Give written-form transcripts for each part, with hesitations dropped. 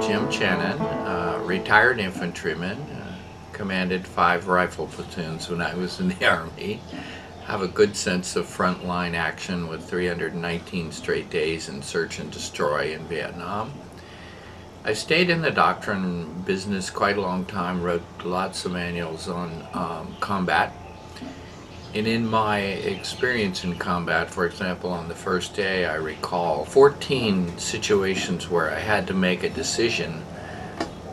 Jim Channon, retired infantryman, commanded 5 rifle platoons when I was in the Army. Have a good sense of frontline action with 319 straight days in search and destroy in Vietnam. I stayed in the doctrine business quite a long time, wrote lots of manuals on combat. And in my experience in combat, for example, on the first day, I recall 14 situations where I had to make a decision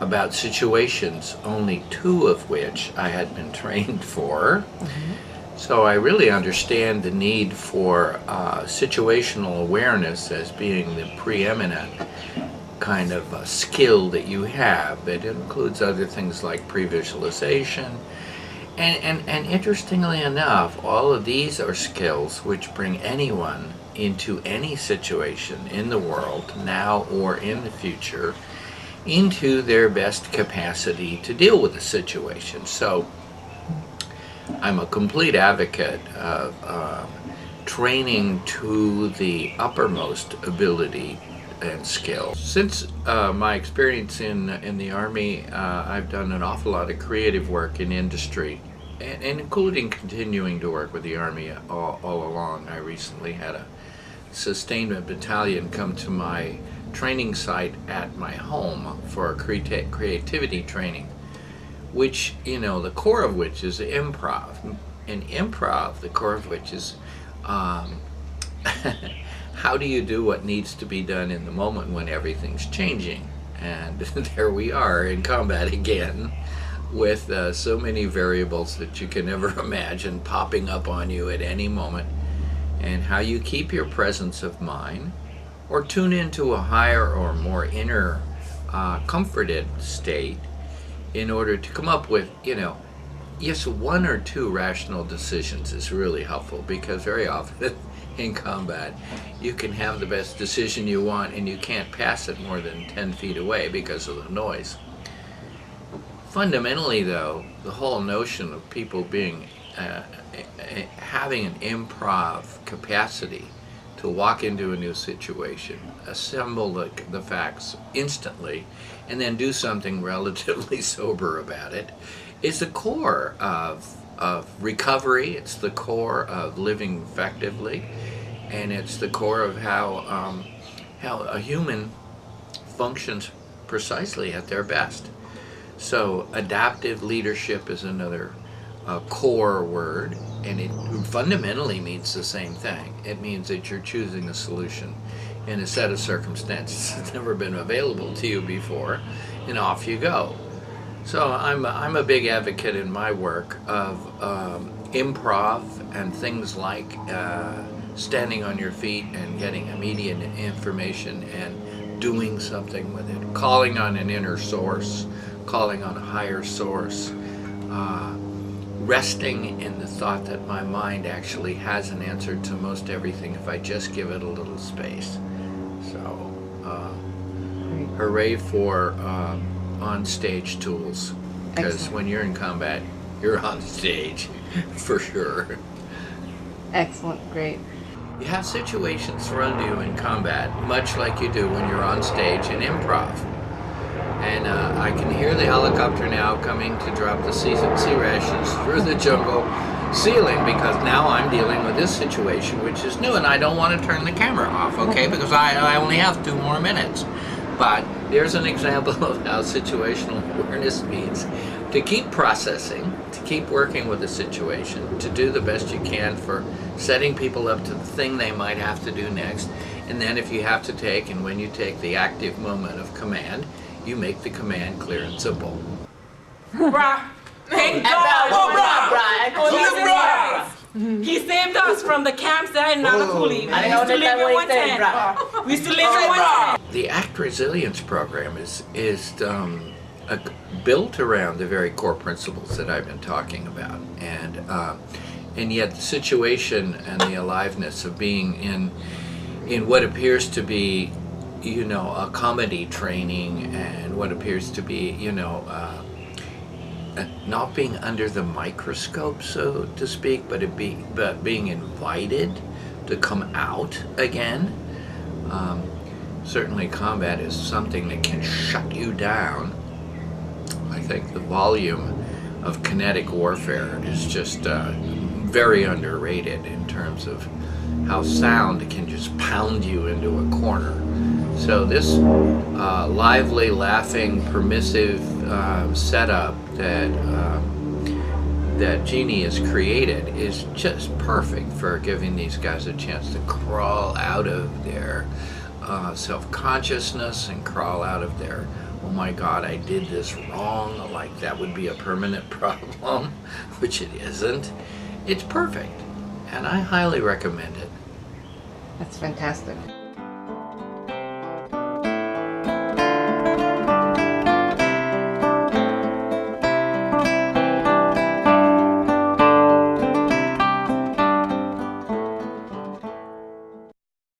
about situations, only 2 of which I had been trained for. So I really understand the need for situational awareness as being the preeminent kind of skill that you have. It includes other things like pre-visualization. And interestingly enough, all of these are skills which bring anyone into any situation in the world, now or in the future, into their best capacity to deal with the situation. So I'm a complete advocate of training to the uppermost ability and skill. Since my experience in the Army, I've done an awful lot of creative work in industry, and including continuing to work with the Army all along. I recently had a sustainment battalion come to my training site at my home for creativity training, which, you know, the core of which is improv. And improv, the core of which is how do you do what needs to be done in the moment when everything's changing? And there we are in combat again, with so many variables that you can never imagine popping up on you at any moment, and how you keep your presence of mind or tune into a higher or more inner comforted state in order to come up with, you know, yes, 1 or 2 rational decisions is really helpful, because very often in combat you can have the best decision you want and you can't pass it more than 10 feet away because of the noise. Fundamentally though, the whole notion of people being having an improv capacity to walk into a new situation, assemble the facts instantly, and then do something relatively sober about it, is the core of recovery. It's the core of living effectively, and it's the core of how a human functions precisely at their best. So adaptive leadership is another core word, and it fundamentally means the same thing. It means that you're choosing a solution in a set of circumstances that's never been available to you before, and off you go. So I'm a big advocate in my work of improv and things like standing on your feet and getting immediate information and doing something with it, calling on an inner source, calling on a higher source, resting in the thought that my mind actually has an answer to most everything if I just give it a little space. So hooray for on-stage tools, because when you're in combat, you're on stage for sure. Excellent, great. You have situations thrown to you in combat, much like you do when you're on stage in improv. And I can hear the helicopter now coming to drop the sea rations through the jungle ceiling, because now I'm dealing with this situation, which is new, and I don't want to turn the camera off, okay, because I only have 2 more minutes. But there's an example of how situational awareness means to keep processing, to keep working with the situation, to do the best you can for setting people up to the thing they might have to do next. And then if you have to take, and when you take the active moment of command, you make the command clear and simple. Bruh. Thank God. He saved us from the campsite in Nakakuli. We used to live in 110. We used to live in 110. The ACT Resilience program is built around the very core principles that I've been talking about, and yet the situation and the aliveness of being in what appears to be, you know, a comedy training, and what appears to be, you know, not being under the microscope, so to speak, but being invited to come out again. certainly combat is something that can shut you down. I think the volume of kinetic warfare is just very underrated in terms of how sound can just pound you into a corner. So this lively, laughing, permissive setup that Jeannie has created is just perfect for giving these guys a chance to crawl out of their self-consciousness and crawl out of their, oh my God, I did this wrong, like that would be a permanent problem, which it isn't. It's perfect, and I highly recommend it. That's fantastic.